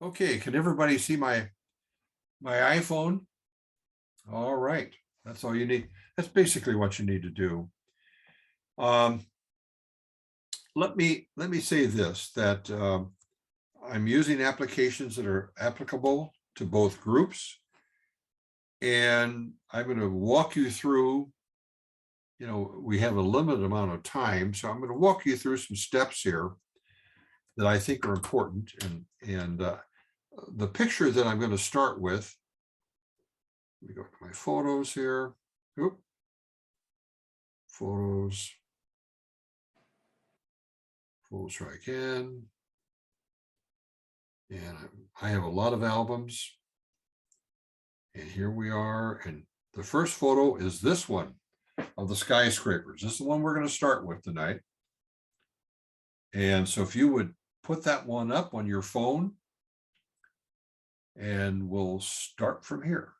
Okay, can everybody see my iPhone? All right, that's all you need. That's basically what you need to do. Let me say this, that I'm using applications that are applicable to both groups. And I'm going to walk you through, we have a limited amount of time, so I'm going to walk you through some steps here that I think are important. And the picture that I'm going to start with, let me go to my photos here. Oop. Photos. Try again. And I have a lot of albums. And here we are. And the first photo is this one of the skyscrapers. This is the one we're going to start with tonight. And so if you would put that one up on your phone, and we'll start from here.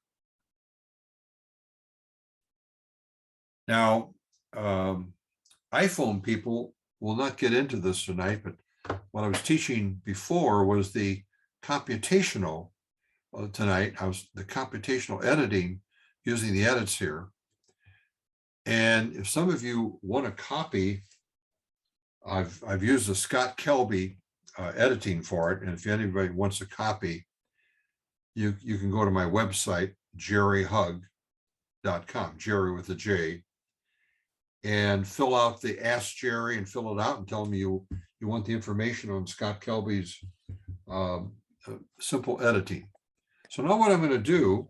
Now, iPhone people will not get into this tonight, but what I was teaching before was the computational tonight. The computational editing using the edits here. And if some of you want a copy, I've used the Scott Kelby editing for it. And if anybody wants a copy, you can go to my website, jerryhug.com, Jerry with a J, and fill out the Ask Jerry and fill it out and tell me you want the information on Scott Kelby's simple editing. So now what I'm going to do,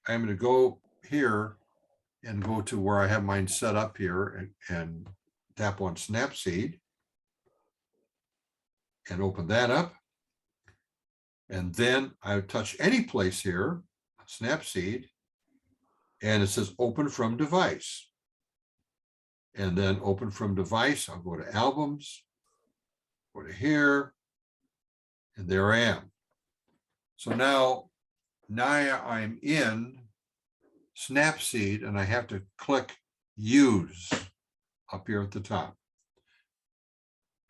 I'm going to go here and go to where I have mine set up here and tap on Snapseed and open that up. And then I touch any place here, Snapseed, and it says open from device. And then open from device, I'll go to albums, go to here, and there I am. So now I'm in Snapseed, and I have to click use up here at the top.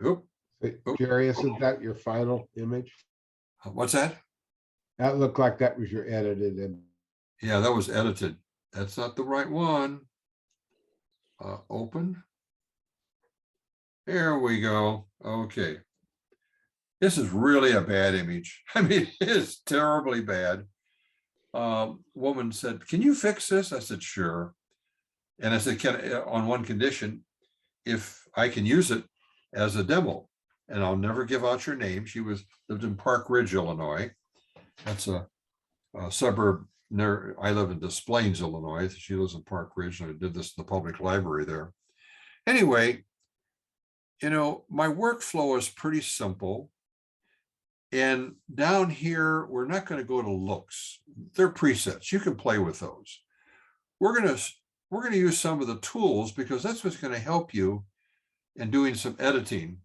Oop. Jerry, isn't that your final image? What's that? That looked like that was your edited image. Yeah, that was edited. That's not the right one. Open. There we go. Okay. This is really a bad image. I mean, it is terribly bad. Woman said, "Can you fix this?" I said, "Sure." And I said, on one condition, if I can use it as a demo, and I'll never give out your name. She lived in Park Ridge, Illinois. That's a suburb near, I live in Des Plaines, Illinois. She lives in Park Ridge, and I did this in the public library there. Anyway, my workflow is pretty simple. And down here, we're not going to go to looks. They're presets. You can play with those. We're going to use some of the tools because that's what's going to help you in doing some editing.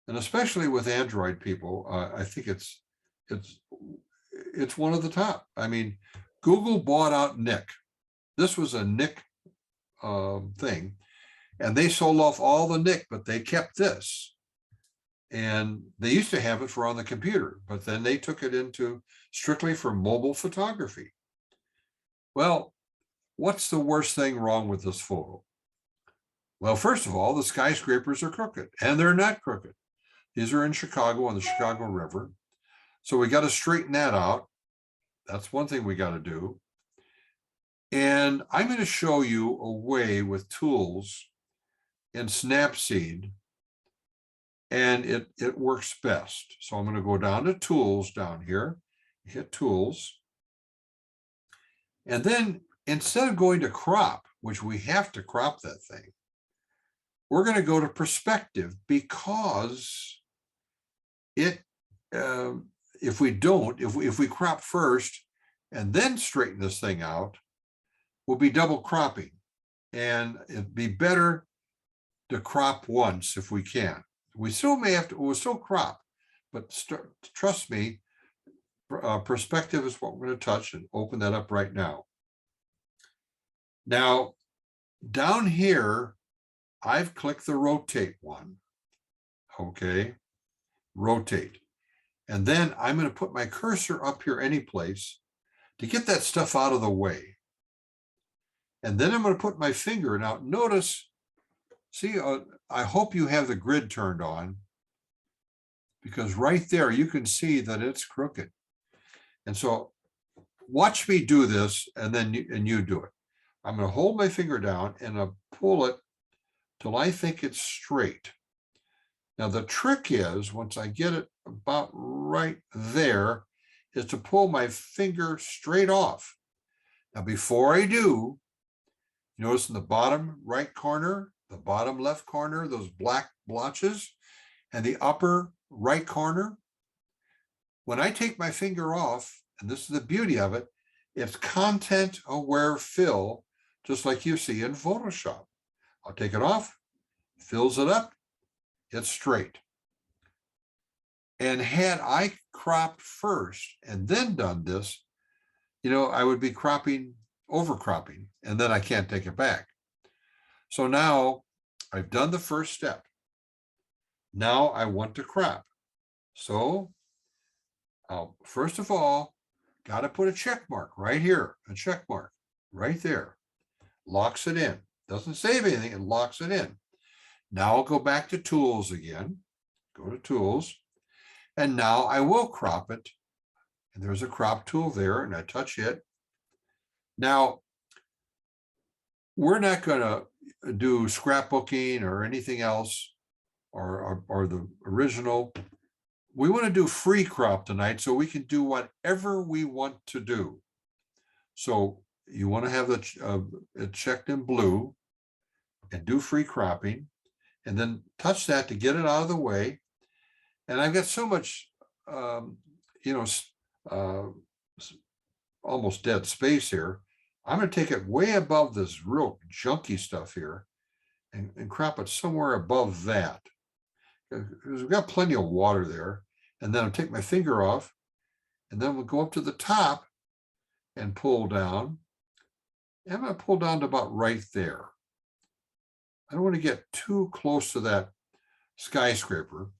And especially with Android people, I think it's one of the top. I mean, Google bought out Nick. This was a Nick thing, and they sold off all the Nick, but they kept this. And they used to have it for on the computer, but then they took it into strictly for mobile photography. Well, what's the worst thing wrong with this photo? Well, first of all, the skyscrapers are crooked, and they're not crooked. These are in Chicago on the Chicago River. So we got to straighten that out. That's one thing we got to do. And I'm going to show you a way with tools in Snapseed, and it works best. So I'm going to go down to tools down here, hit tools. And then instead of going to crop, which we have to crop that thing, we're going to go to perspective because if we crop first and then straighten this thing out, we'll be double cropping. And it'd be better to crop once if we can. We still may have to, we'll still crop, but trust me, perspective is what we're going to touch, and open that up right now. Now, down here, I've clicked the rotate one. Okay, rotate. And then I'm going to put my cursor up here any place to get that stuff out of the way. And then I'm going to put my finger. Now notice, see, I hope you have the grid turned on, because right there you can see that it's crooked. And so watch me do this, and then you do it. I'm going to hold my finger down and I'll pull it till I think it's straight. Now the trick is, once I get it about right there, is to pull my finger straight off. Now before I do, notice in the bottom right corner, the bottom left corner, those black blotches, and the upper right corner. When I take my finger off, and this is the beauty of it, it's content aware fill, just like you see in Photoshop. I'll take it off, fills it up, it's straight. And had I cropped first and then done this, I would be overcropping, and then I can't take it back. So now I've done the first step. Now I want to crop. So first of all, got to put a check mark right here, a check mark right there. Locks it in. Doesn't save anything, it locks it in. Now I'll go back to tools again, go to tools, and now I will crop it. And there's a crop tool there, and I touch it. Now, we're not going to do scrapbooking or anything else, or the original. We want to do free crop tonight, so we can do whatever we want to do. So you want to have it checked in blue and do free cropping, and then touch that to get it out of the way. And I've got so much, almost dead space here. I'm going to take it way above this real junky stuff here and crop it somewhere above that, because we've got plenty of water there. And then I'll take my finger off, and then we'll go up to the top and pull down. And I'm going to pull down to about right there. I don't want to get too close to that skyscraper.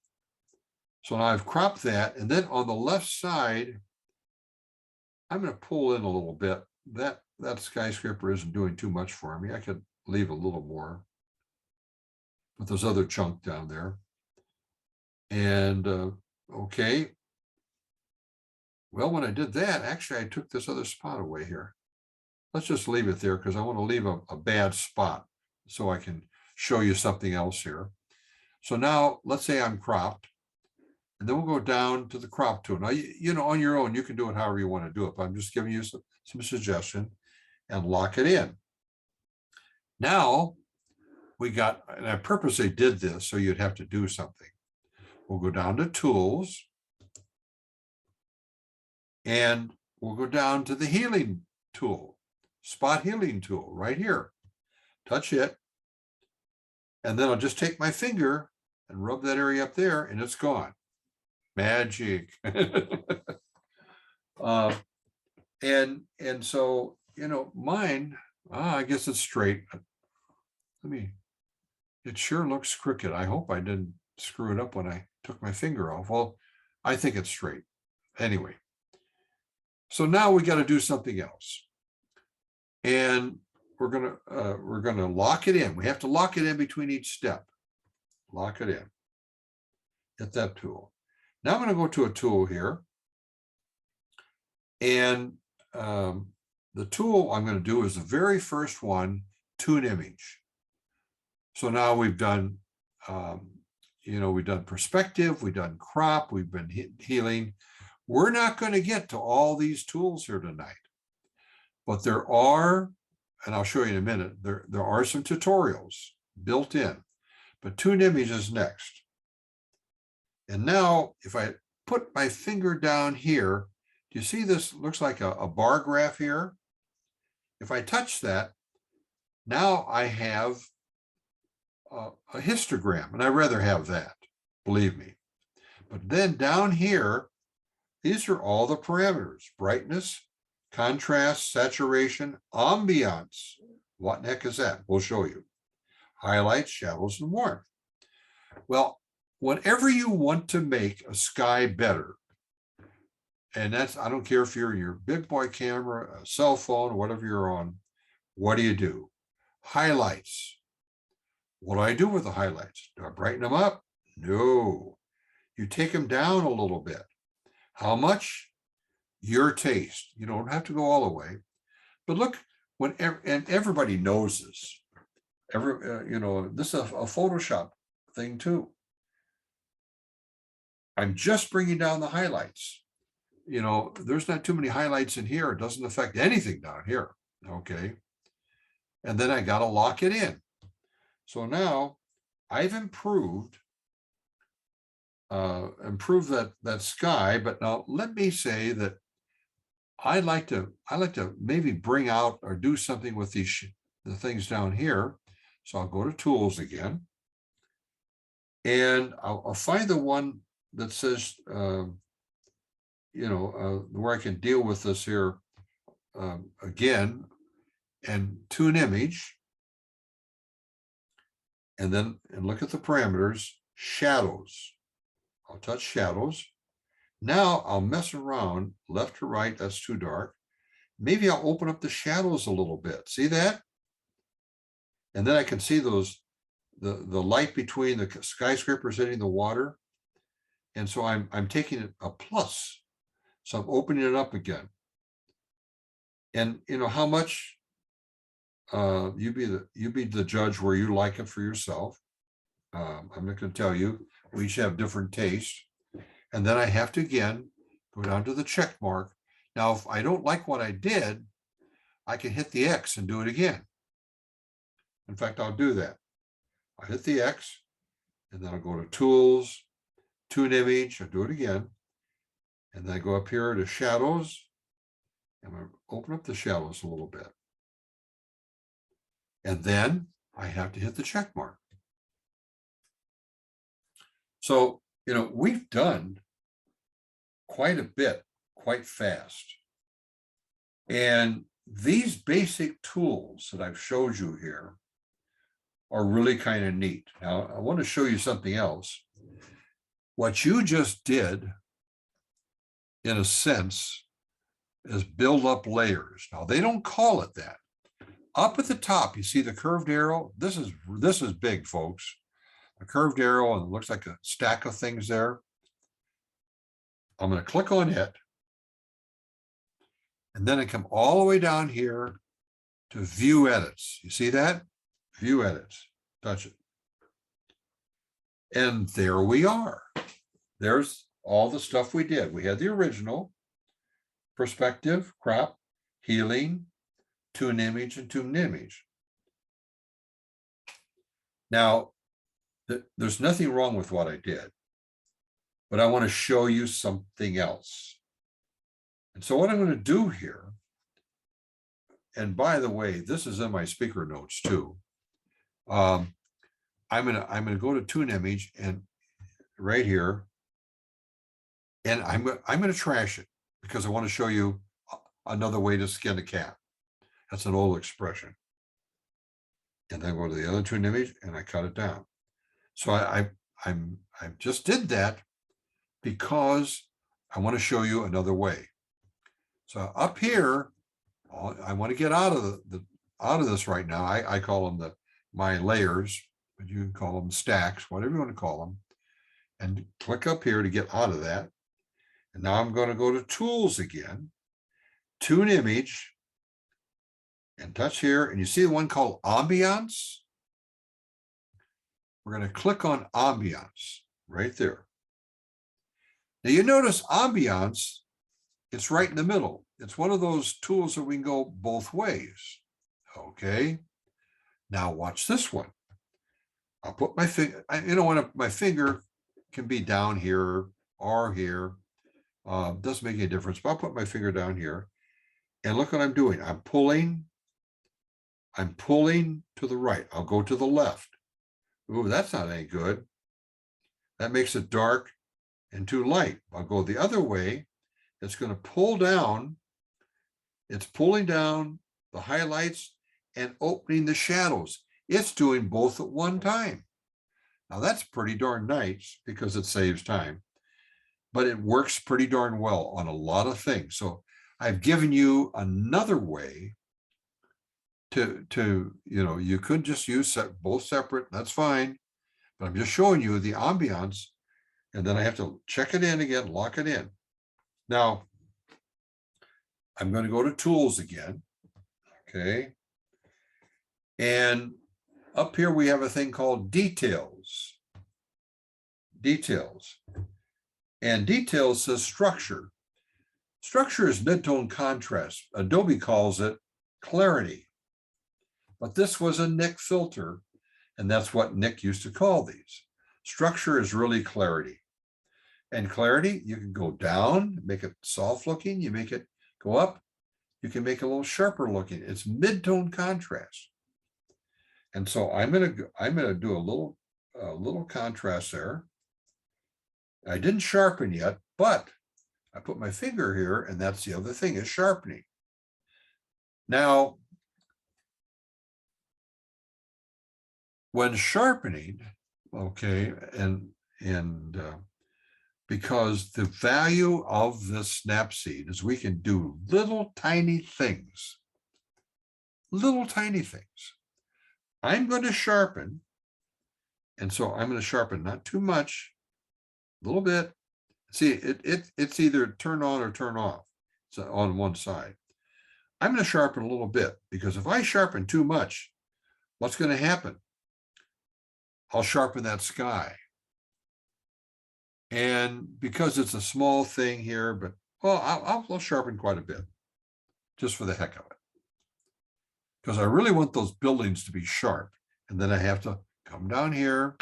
So now I've cropped that, and then on the left side, I'm going to pull in a little bit. That skyscraper isn't doing too much for me. I could leave a little more, but there's other chunk down there. And okay. Well, when I did that, actually, I took this other spot away here. Let's just leave it there, because I want to leave a bad spot so I can show you something else here. So now let's say I'm cropped, and then we'll go down to the crop tool. Now, on your own, you can do it however you want to do it, but I'm just giving you some suggestion, and lock it in. Now we got, and I purposely did this so you'd have to do something. We'll go down to tools, and we'll go down to the healing tool, spot healing tool right here. Touch it. And then I'll just take my finger and rub that area up there, and it's gone. Magic. And so, mine, I guess it's straight. It sure looks crooked. I hope I didn't screw it up when I took my finger off. Well, I think it's straight. Anyway, so now we got to do something else. And we're gonna lock it in. We have to lock it in between each step. Lock it in. Hit that tool. Now I'm going to go to a tool here. And the tool I'm going to do is the very first one, tune image. So now we've done, we've done perspective, we've done crop, we've been healing. We're not going to get to all these tools here tonight, but there are, and I'll show you in a minute, there are some tutorials built in, but tune image is next. And now if I put my finger down here, do you see this looks like a bar graph here? If I touch that, now I have a histogram, and I'd rather have that, believe me. But then down here, these are all the parameters: brightness, contrast, saturation, ambiance. What in the heck is that? We'll show you. Highlights, shadows, and warmth. Well, whenever you want to make a sky better, And that's, I don't care if you're in your big boy camera, a cell phone, whatever you're on. What do? Highlights. What do I do with the highlights? Do I brighten them up? No. You take them down a little bit. How much? Your taste. You don't have to go all the way. But look, and everybody knows this. This is a Photoshop thing too. I'm just bringing down the highlights. There's not too many highlights in here. It doesn't affect anything down here. Okay. And then I got to lock it in. So now I've improved that sky. But now let me say that I like to maybe bring out or do something with the things down here. So I'll go to tools again, and I'll find the one that says, where I can deal with this here again, and tune image, and look at the parameters, shadows. I'll touch shadows. Now I'll mess around left to right. That's too dark. Maybe I'll open up the shadows a little bit. See that? And then I can see the light between the skyscrapers hitting the water. And so I'm taking it a plus. So I'm opening it up again. And how much you be the judge where you like it for yourself. I'm not going to tell you. We each have different tastes. And then I have to again go down to the check mark. Now, if I don't like what I did, I can hit the X and do it again. In fact, I'll do that. I'll hit the X, and then I'll go to Tools, Tune Image. I'll do it again. And then I go up here to Shadows. I'm going to open up the shadows a little bit. And then I have to hit the check mark. So, we've done quite a bit, quite fast. And these basic tools that I've showed you here are really kind of neat. Now, I want to show you something else. What you just did, in a sense, is build up layers. Now, they don't call it that. Up at the top, you see the curved arrow? This is big, folks. A curved arrow, and it looks like a stack of things there. I'm going to click on it. And then I come all the way down here to View Edits. You see that? View Edits. Touch it. And there we are. There's all the stuff we did. We had the original, perspective, crop, healing, tune image, and tune image. Now, there's nothing wrong with what I did, but I want to show you something else. And so what I'm going to do here, and by the way, this is in my speaker notes too. I'm going to go to tune image and right here, and I'm going to trash it because I want to show you another way to skin a cat. That's an old expression. And then go to the other tune image and I cut it down. So I just did that because I want to show you another way. So up here, I want to get out of this right now. I call them my layers, but you can call them stacks, whatever you want to call them. And click up here to get out of that. And now I'm going to go to Tools again, Tune Image, and touch here. And you see the one called Ambiance? We're going to click on Ambiance right there. Now you notice Ambiance, it's right in the middle. It's one of those tools that we can go both ways. Okay. Now watch this one. I'll put my finger, my finger can be down here or here. Doesn't make any difference, but I'll put my finger down here. And look what I'm doing. I'm pulling to the right. I'll go to the left. Ooh, that's not any good. That makes it dark and too light. I'll go the other way. It's going to pull down. It's pulling down the highlights and opening the shadows. It's doing both at one time. Now that's pretty darn nice because it saves time. but it works pretty darn well on a lot of things. So I've given you another way to you could just use both separate, that's fine. But I'm just showing you the ambiance, and then I have to check it in again, lock it in. Now, I'm going to go to tools again. Okay. And up here we have a thing called details. Details. And details says structure. Structure is mid-tone contrast. Adobe calls it clarity. But this was a Nick filter, and that's what Nick used to call these. Structure is really clarity. And clarity, you can go down, make it soft looking, you make it go up, you can make it a little sharper looking. It's mid-tone contrast. And so I'm gonna do a little contrast there. I didn't sharpen yet, but I put my finger here, and that's the other thing, is sharpening. Now, when sharpening, okay, and because the value of this Snapseed is we can do little tiny things. I'm going to sharpen, and so I'm going to sharpen not too much, a little bit. See, it's either turn on or turn off. So on one side. I'm going to sharpen a little bit, because if I sharpen too much, what's going to happen? I'll sharpen that sky. And because it's a small thing here, but well, I'll sharpen quite a bit just for the heck of it. Because I really want those buildings to be sharp. And then I have to come down here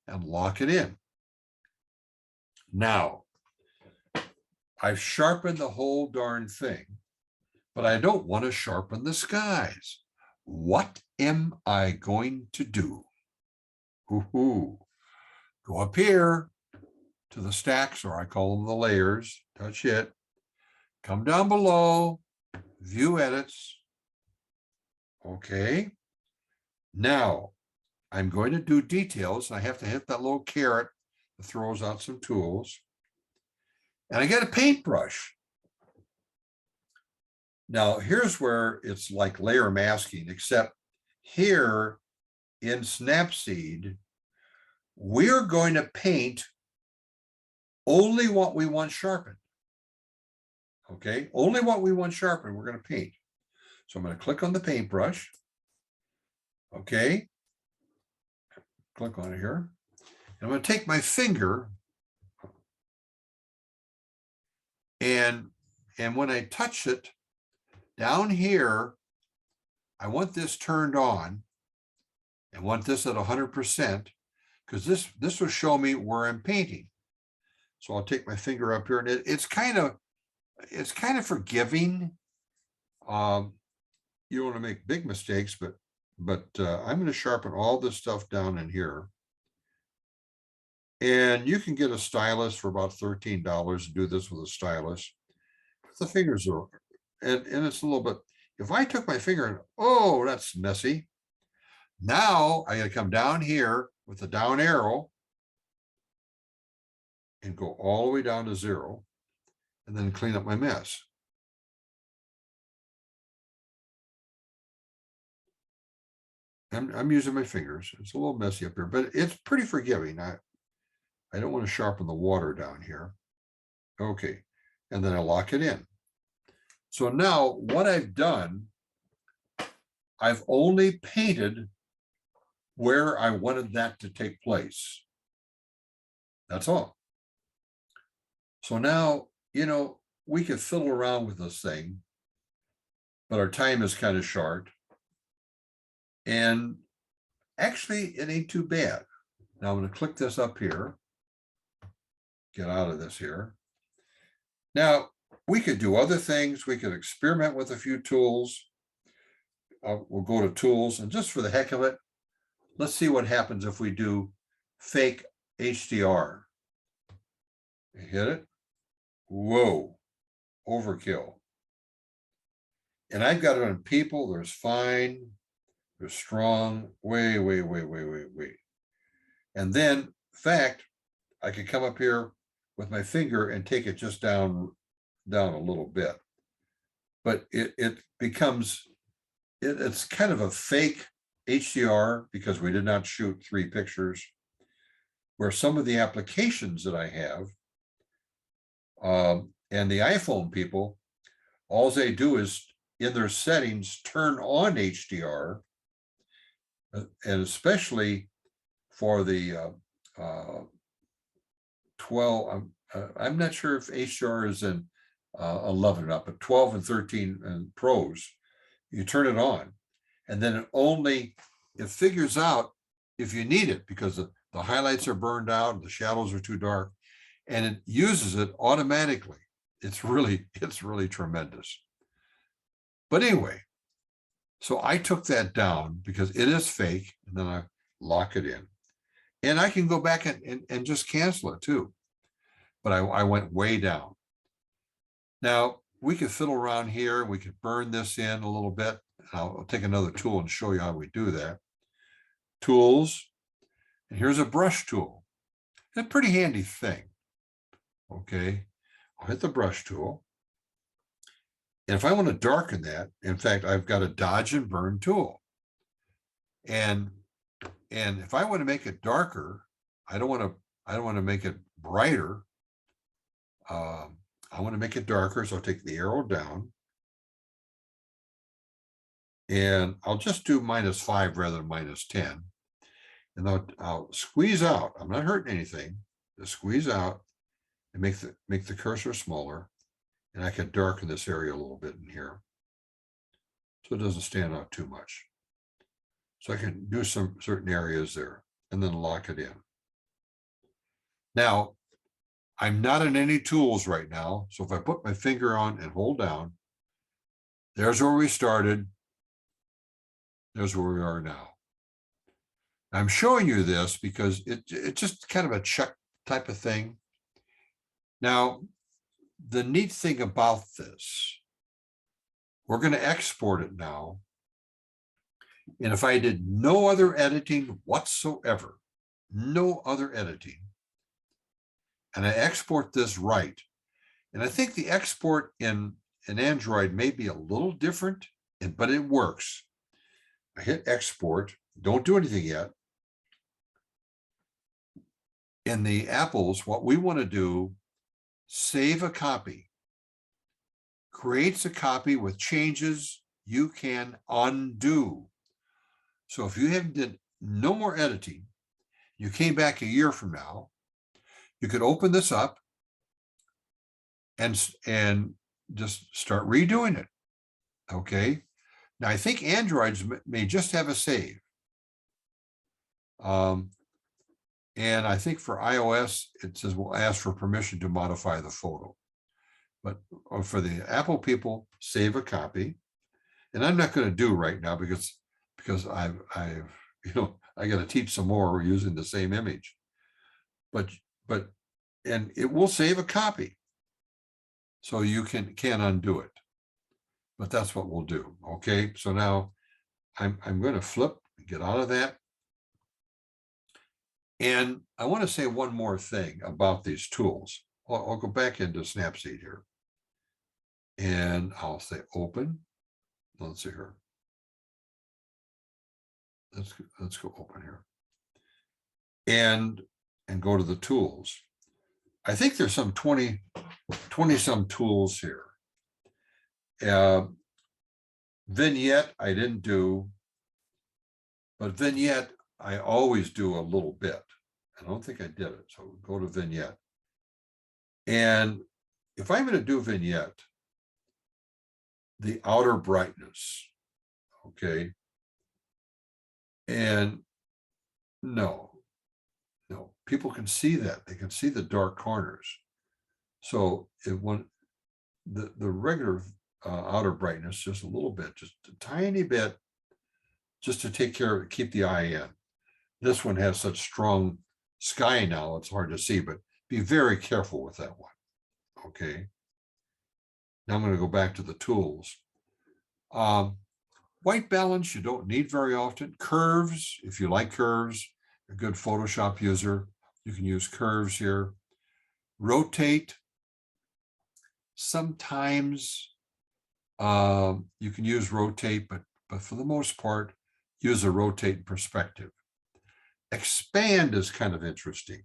and lock it in. Now, I've sharpened the whole darn thing, but I don't want to sharpen the skies. What am I going to do? Go up here to the stacks, or I call them the layers, touch it, come down below, view edits. Okay. Now I'm going to do details. I have to hit that little caret that throws out some tools. And I get a paintbrush. Now here's where it's like layer masking, except here in Snapseed, we're going to paint only what we want sharpened. Okay, only what we want sharpened, we're going to paint. So I'm going to click on the paintbrush. Okay, click on it here. And I'm going to take my finger, and when I touch it down here, I want this turned on. I want this at 100%, because this will show me where I'm painting. So I'll take my finger up here, and it's kind of forgiving. You don't want to make big mistakes, but I'm going to sharpen all this stuff down in here. And you can get a stylus for about $13 and do this with a stylus. The fingers are, and it's a little bit, if I took my finger and, oh, that's messy. Now I got to come down here with the down arrow and go all the way down to 0, and then clean up my mess. I'm using my fingers. It's a little messy up here, but it's pretty forgiving. I don't want to sharpen the water down here. Okay, and then I lock it in. So now what I've done, I've only painted where I wanted that to take place. That's all. So now, we could fiddle around with this thing, but our time is kind of short. And actually, it ain't too bad. Now I'm going to click this up here. Get out of this here. Now, we could do other things. We could experiment with a few tools. We'll go to tools, and just for the heck of it, let's see what happens if we do fake HDR. Hit it. Whoa, overkill. And I've got it on people. There's fine, there's strong, way. And then, in fact, I could come up here with my finger and take it just down a little bit. But it becomes, it's kind of a fake HDR because we did not shoot 3 pictures, where some of the applications that I have, and the iPhone people, all they do is in their settings turn on HDR, and especially for the 12, I'm not sure if HDR is in 11 up, but 12 and 13 and pros, you turn it on, and then it figures out if you need it, because the highlights are burned out and the shadows are too dark, and it uses it automatically. It's really tremendous. But anyway, so I took that down because it is fake, and then I lock it in. And I can go back and just cancel it too. But I went way down. Now, we could fiddle around here. We could burn this in a little bit. I'll take another tool and show you how we do that. Tools. And here's a brush tool. It's a pretty handy thing. Okay. I'll hit the brush tool. And if I want to darken that, in fact, I've got a dodge and burn tool. And if I want to make it darker, I don't want to make it brighter. I want to make it darker, so I'll take the arrow down. And I'll just do -5 rather than -10. And I'll squeeze out. I'm not hurting anything. Just squeeze out and make the cursor smaller. And I can darken this area a little bit in here, so it doesn't stand out too much. So I can do some certain areas there and then lock it in. Now, I'm not in any tools right now. So if I put my finger on and hold down, there's where we started. There's where we are now. I'm showing you this because it's just kind of a check type of thing. Now, the neat thing about this, we're going to export it now. And if I did no other editing whatsoever, no other editing, and I export this right, and I think the export in Android may be a little different, but it works. I hit export, don't do anything yet. In the Apples, what we want to do, save a copy, creates a copy with changes you can undo. So if you haven't did no more editing, you came back a year from now, you could open this up and just start redoing it. Okay. Now I think Androids may just have a save. And I think for iOS, it says we'll ask for permission to modify the photo. But for the Apple people, save a copy. And I'm not going to do right now because I've I got to teach some more using the same image. And it will save a copy, so you can undo it. But that's what we'll do. Okay, so now I'm going to flip and get out of that. And I want to say one more thing about these tools. I'll go back into Snapseed here, and I'll say open. Let's see here. Let's go open here, and go to the tools. I think there's some 20 some tools here. Vignette I didn't do, but vignette I always do a little bit. I don't think I did it. So go to vignette. And if I'm going to do vignette, the outer brightness, okay. And no, people can see that. They can see the dark corners. So when the regular outer brightness, just a little bit, just a tiny bit, just to take care of, keep the eye in. This one has such strong sky now, it's hard to see, but be very careful with that one. Okay. Now I'm going to go back to the tools. White balance, you don't need very often. Curves, if you like curves, a good Photoshop user, you can use curves here. rotate. Sometimes you can use rotate, but for the most part, use a rotate perspective. Expand is kind of interesting.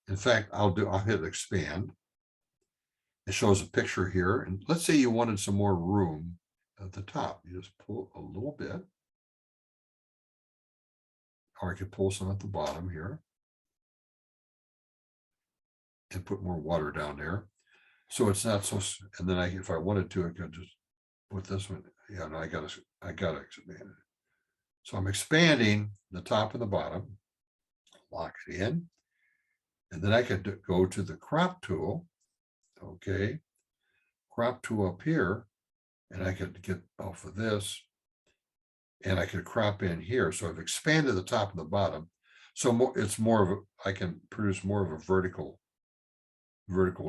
In fact, I'll hit expand. It shows a picture here. And let's say you wanted some more room at the top. You just pull a little bit. Or I could pull some at the bottom here. And put more water down there. So it's not so, and then if I wanted to, I could just put this one. Yeah, no, I gotta expand it. So I'm expanding the top and the bottom, lock it in. And then I could go to the crop tool. Okay. Crop tool up here. And I could get off of this. And I could crop in here. So I've expanded the top and the bottom. So it's more of I can produce more of a vertical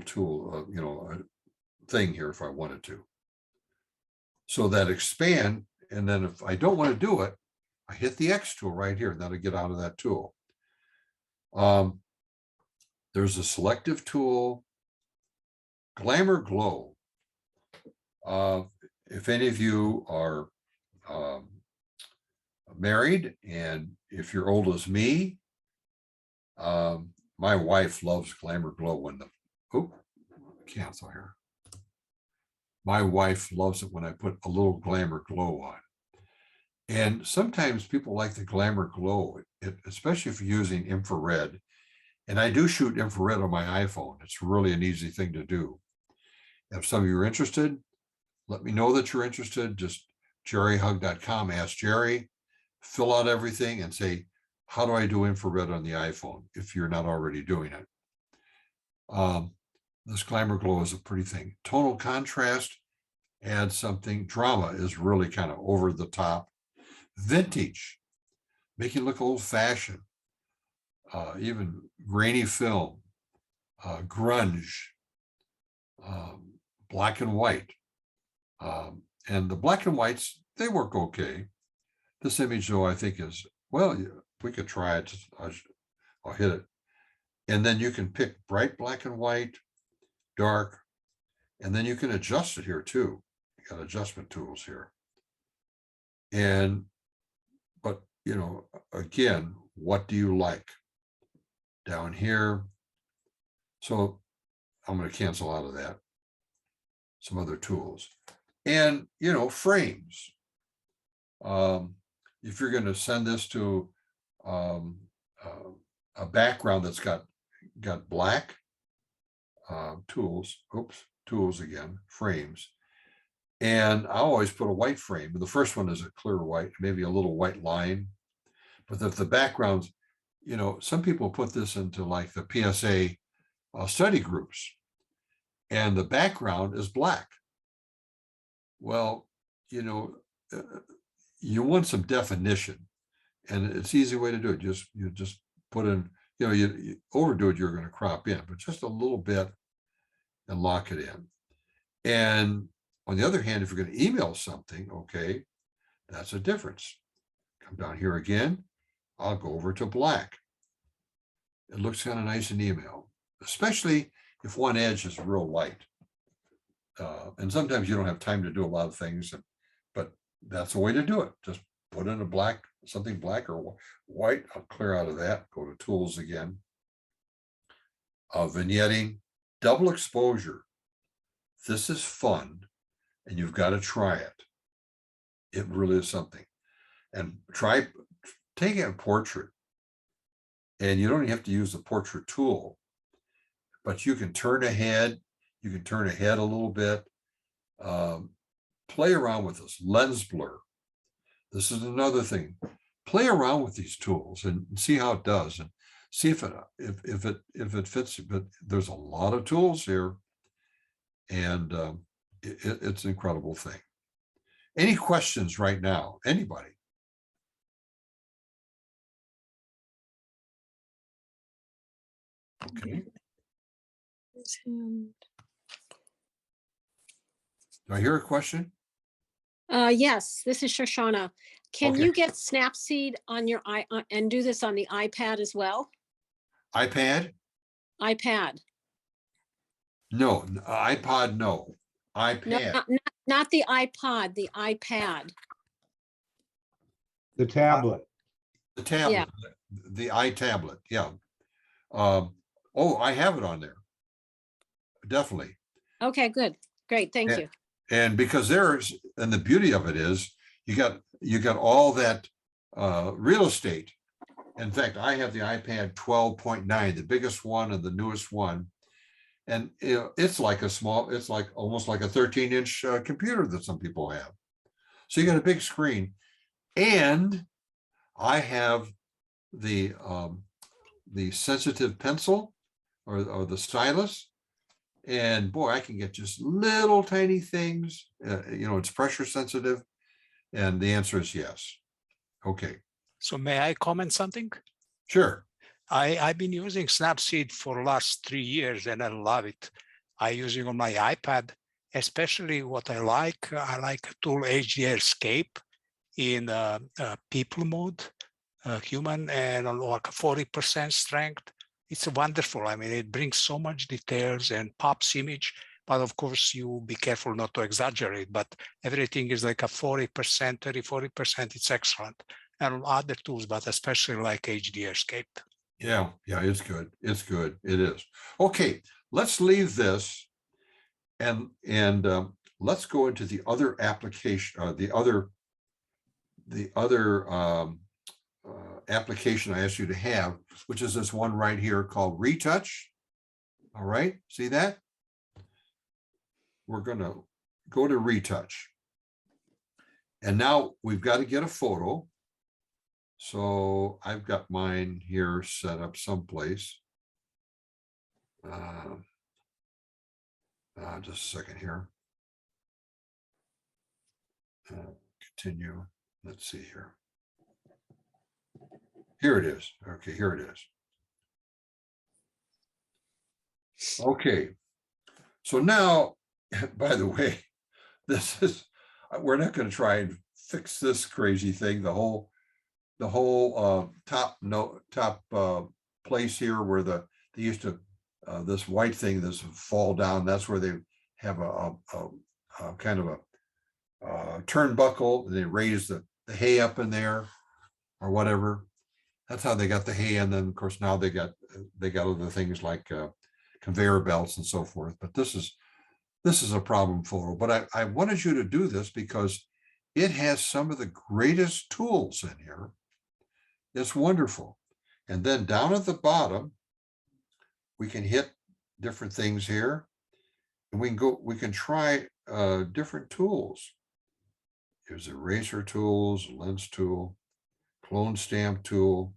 tool, a thing here if I wanted to. So that expand, and then if I don't want to do it, I hit the X tool right here, and that'll get out of that tool. There's a selective tool, Glamour Glow. If any of you are married, and if you're old as me, my wife loves Glamour Glow when cancel here. My wife loves it when I put a little Glamour Glow on. And sometimes people like the Glamour Glow, especially if you're using infrared. And I do shoot infrared on my iPhone. It's really an easy thing to do. If some of you are interested, let me know that you're interested. Just jerryhug.com, ask Jerry, fill out everything and say, how do I do infrared on the iPhone if you're not already doing it? This Glamour Glow is a pretty thing. Tonal contrast adds something. Drama is really kind of over the top. Vintage, make it look old fashioned. Even grainy film, grunge, black and white. And the black and whites, they work okay. This image, though, I think is, well, we could try it. I'll hit it. And then you can pick bright black and white, dark, and then you can adjust it here too. You got adjustment tools here. But again, what do you like? Down here. So I'm going to cancel out of that. Some other tools. And, frames. If you're going to send this to a background that's got black, tools again, frames. And I always put a white frame. The first one is a clear white, maybe a little white line. But if the background's, some people put this into like the PSA study groups, and the background is black. Well, you want some definition, and it's an easy way to do it. You just put in, you overdo it, you're going to crop in, but just a little bit and lock it in. And on the other hand, if you're going to email something, okay, that's a difference. Come down here again. I'll go over to black. It looks kind of nice in email, especially if one edge is real light. And sometimes you don't have time to do a lot of things, but that's a way to do it. Just put in something black or white. I'll clear out of that. Go to tools again. Vignetting, double exposure. This is fun, and you've got to try it. It really is something. And try taking a portrait, and you don't even have to use the portrait tool, but you can turn ahead. You can turn ahead a little bit. Play around with this lens blur. This is another thing. Play around with these tools and see how it does, and see if it fits. But there's a lot of tools here, and it's an incredible thing. Any questions right now? Anybody? Okay. Do I hear a question? Yes, this is Shoshana. Can Okay. you get Snapseed on your and do this on the iPad as well? iPad? iPad. No, iPod, no. No, iPad, not the iPod, the iPad. The tablet. the tablet, the iTablet, yeah. Oh, I have it on there. Definitely. Okay, good. Great, thank And- you. And because and the beauty of it is, you got all that real estate. In fact, I have the iPad 12.9, the biggest one and the newest one. And it's like it's like almost like a 13-inch computer that some people have. So you got a big screen. And I have the sensitive pencil or the stylus. And boy, I can get just little tiny things. It's pressure sensitive. And the answer is yes. Okay, So may I comment something? sure. I've been using Snapseed for the last 3 years and I love it. I use it on my iPad, especially what I like a tool HDR Escape in people mode, human, and on like 40% strength. It's wonderful. I mean, it brings so much details and pops image, but of course you be careful not to exaggerate, but everything is like a 40%, 40%, it's excellent. And other tools, but especially like HDR Escape. Yeah, it's good. It's good. It is. Okay, let's leave this and let's go into the other application, the other application I asked you to have, which is this one right here called Retouch. All right, see that? We're gonna go to Retouch. And now we've got to get a photo. So I've got mine here set up someplace. Just a second here. Continue. Let's see here. Here it is. Okay, here it is. Okay. So now, by the way, we're not going to try and fix this crazy thing. The whole top place here where they used to this white thing, this fall down, that's where they have a kind of a turnbuckle. They raise the hay up in there or whatever. That's how they got the hay. And then of course now they got other things like conveyor belts and so forth. But this is a problem photo. But I wanted you to do this because it has some of the greatest tools in here. It's wonderful. And then down at the bottom, we can hit different things here. And we can try different tools. There's eraser tools, lens tool, clone stamp tool.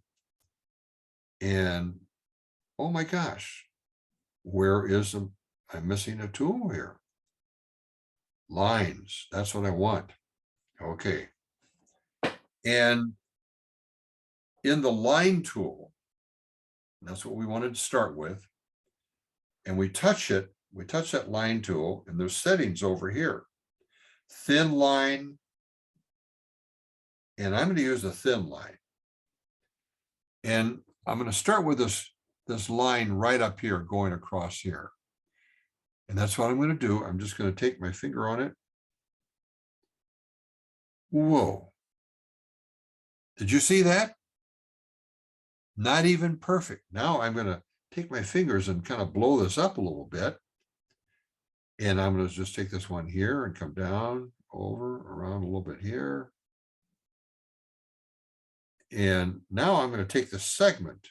And oh my gosh, I'm missing a tool here. Lines, that's what I want. Okay. And in the line tool, that's what we wanted to start with. And we touch that line tool, and there's settings over here. Thin line. And I'm going to use a thin line. And I'm going to start with this line right up here going across here. And that's what I'm going to do. I'm just going to take my finger on it. Whoa. Did you see that? Not even perfect. Now I'm going to take my fingers and kind of blow this up a little bit. And I'm going to just take this one here and come down, over, around a little bit here. And now I'm going to take the segment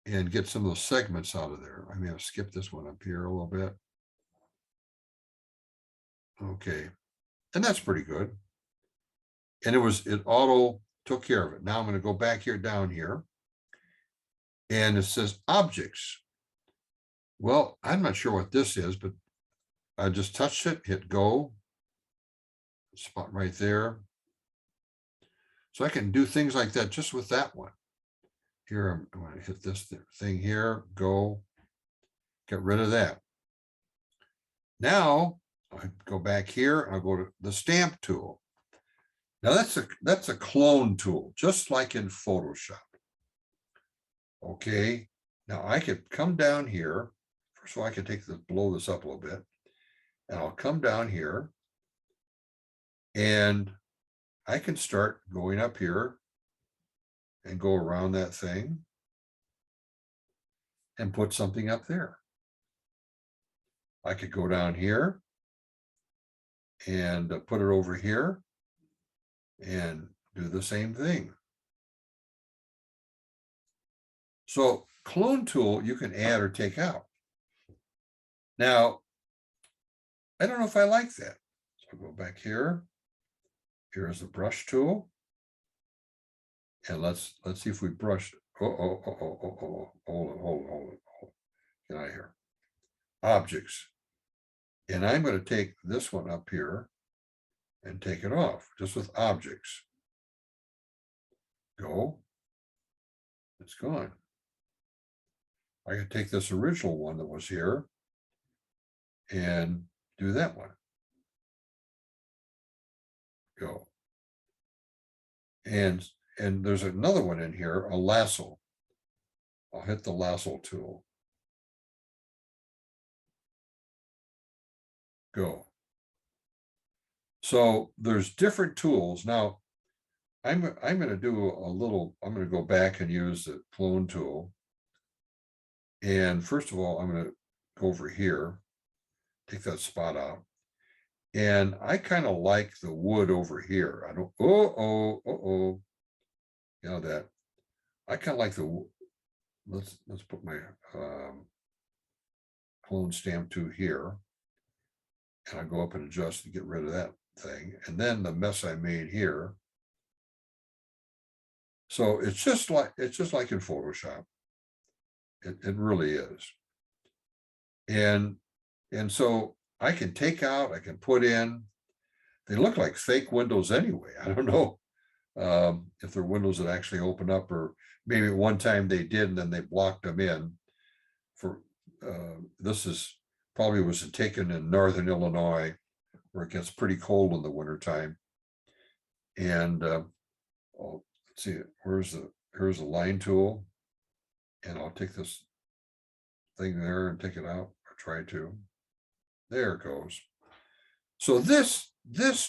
and get some of those segments out of there. I'm going to skip this one up here a little bit. Okay. And that's pretty good. And it auto took care of it. Now I'm going to go back here, down here. And it says objects. Well, I'm not sure what this is, but I just touched it, hit go. Spot right there. So I can do things like that just with that one. Here, I'm going to hit this thing here, go, get rid of that. Now I go back here, I'll go to the stamp tool. Now that's a clone tool, just like in Photoshop. Okay, now I could come down here. first of all, I can take this, blow this up a little bit, and I'll come down here and I can start going up here and go around that thing and put something up there. I could go down here and put it over here and do the same thing. So clone tool, you can add or take out. Now, I don't know if I like that. So I'll go back here. Here's the brush tool. And let's see if we brush. Hold on. Get out of here. Objects. And I'm going to take this one up here and take it off, just with objects. Go. It's gone. I can take this original one that was here and do that one. Go. And there's another one in here, a lasso. I'll hit the lasso tool. Go. So there's different tools. Now, I'm going to do a little, I'm going to go back and use the clone tool. And first of all, I'm going to go over here, take that spot out. And I kind of like the wood over here. I don't, you know that. I kind of like the, let's put my clone stamp to here. And I go up and adjust to get rid of that thing. And then the mess I made here. So it's just like in Photoshop. It really is. And so I can take out, I can put in. They look like fake windows anyway. I don't know if they're windows that actually open up, or maybe at one time they did and then they blocked them in. For this is probably was taken in northern Illinois, where it gets pretty cold in the wintertime. And let's see, here's the line tool. And I'll take this thing there and take it out, or try to. There it goes. So this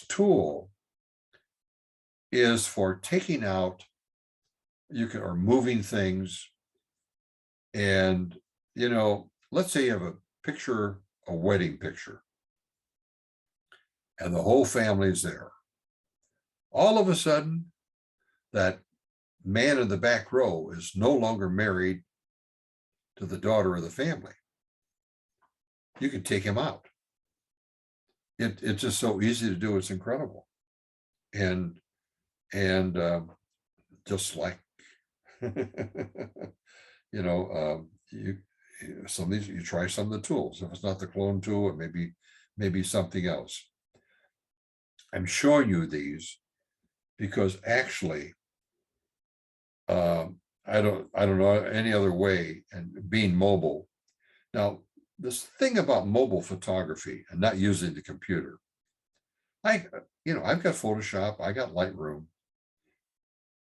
tool is for taking out, or moving things. And, you know, let's say you have a picture, a wedding picture, and the whole family's there. All of a sudden, that man in the back row is no longer married to the daughter of the family. You can take him out. It's just so easy to do. It's incredible. And just like, you know, some of these, you try some of the tools. If it's not the clone tool, it may be something else. I'm showing you these because actually, I don't know any other way, and being mobile. Now, this thing about mobile photography and not using the computer, I've got Photoshop, I got Lightroom.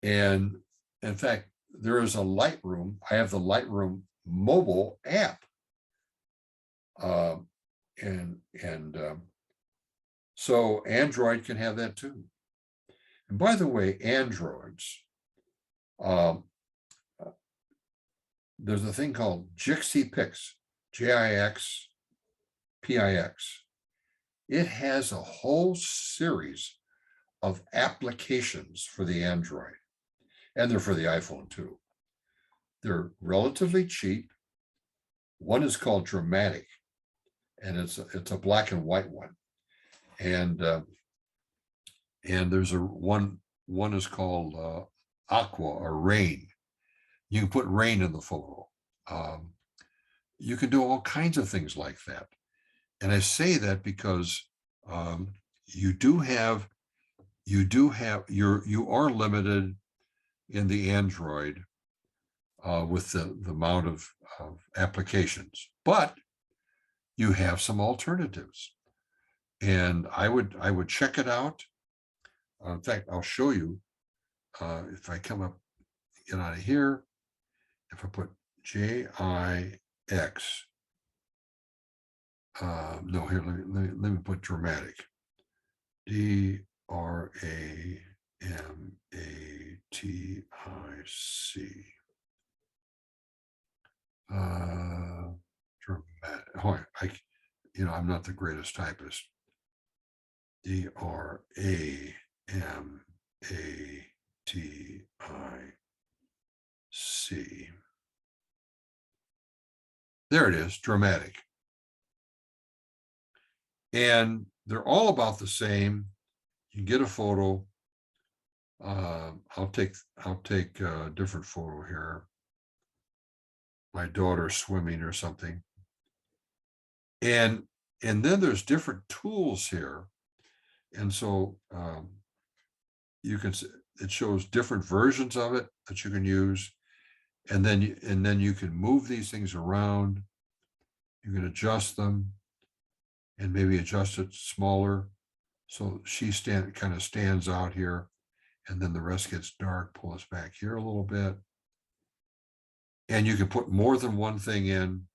And in fact, there is a Lightroom. I have the Lightroom mobile app. So Android can have that too. And by the way, Androids, there's a thing called Jixi Pix, Jixpix. It has a whole series of applications for the Android, and they're for the iPhone too. They're relatively cheap. One is called Dramatic, and it's a black and white one. And there's one is called Aqua, or Rain. You can put rain in the photo. You can do all kinds of things like that. And I say that because you are limited in the Android with the amount of applications, but you have some alternatives. And I would check it out. In fact, I'll show you if I come up, get out of here. If I put JIX, No, here, let me put dramatic. DRAMATIC. Dramatic. Oh, I'm not the greatest typist. DRAMATIC. There it is, dramatic. And they're all about the same. You can get a photo. I'll take a different photo here. My daughter swimming or something. And then there's different tools here. And so you can, it shows different versions of it that you can use. And then you can move these things around. You can adjust them and maybe adjust it smaller. So she kind of stands out here, and then the rest gets dark. Pull us back here a little bit. And you can put more than one thing in.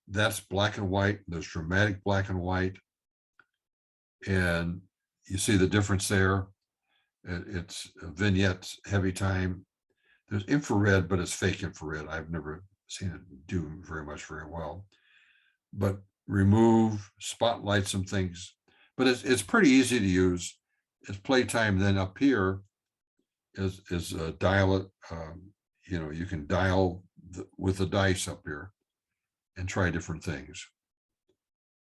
That's black and white. There's dramatic black and white. And you see the difference there. It's vignettes, heavy time. There's infrared, but it's fake infrared. I've never seen it do very well. But remove, spotlight some things. But it's pretty easy to use. It's playtime. Then up here is dial it. You can dial with the dice up here and try different things.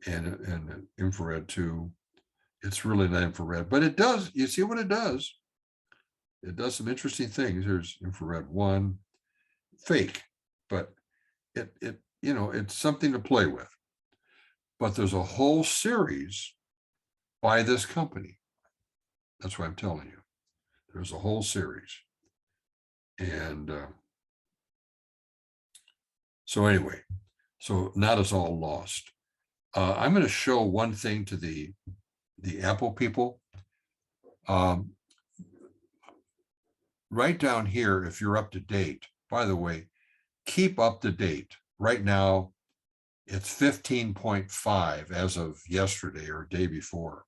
And infrared too. It's really not infrared, but it does. You see what it does? It does some interesting things. There's infrared 1, fake, but it's something to play with. But there's a whole series by this company. That's what I'm telling you. There's a whole series. And so anyway, so now it's all lost. I'm going to show one thing to the Apple people. Right down here, if you're up to date, by the way, keep up to date. Right now, it's 15.5 as of yesterday or day before.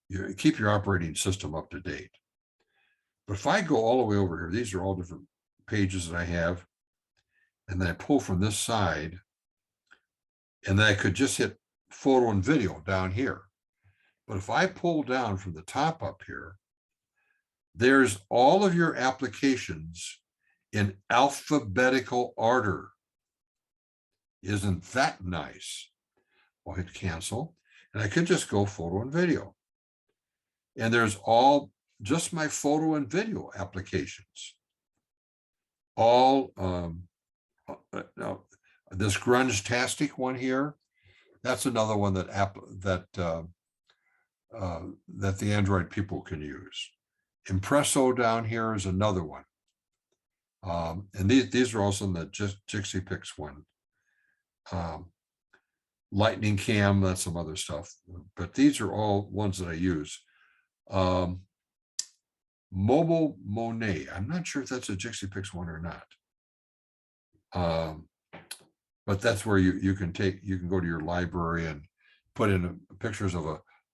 You keep your operating system up to date. But if I go all the way over here, these are all different pages that I have, and then I pull from this side, and then I could just hit photo and video down here. But if I pull down from the top up here, there's all of your applications in alphabetical order. Isn't that nice? I'll hit cancel, and I could just go photo and video. And there's all just my photo and video applications. All this grunge-tastic one here, that's another one that the Android people can use. Impresso down here is another one. And these are also in the Jixi Pix one. Lightning Cam, that's some other stuff. But these are all ones that I use. Mobile Monet. I'm not sure if that's a Jixi Pix one or not. But that's where you can go to your library and put in pictures of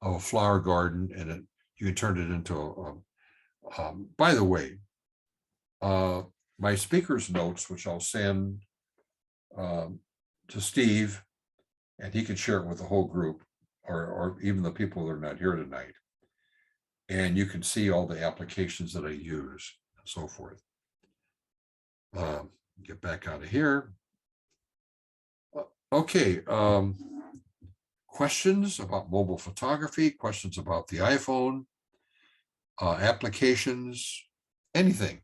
a flower garden, and you can turn it into by the way, my speaker's notes, which I'll send to Steve, and he can share it with the whole group, or even the people that are not here tonight. And you can see all the applications that I use and so forth. Get back out of here. Okay. Questions about mobile photography, questions about the iPhone, applications, anything.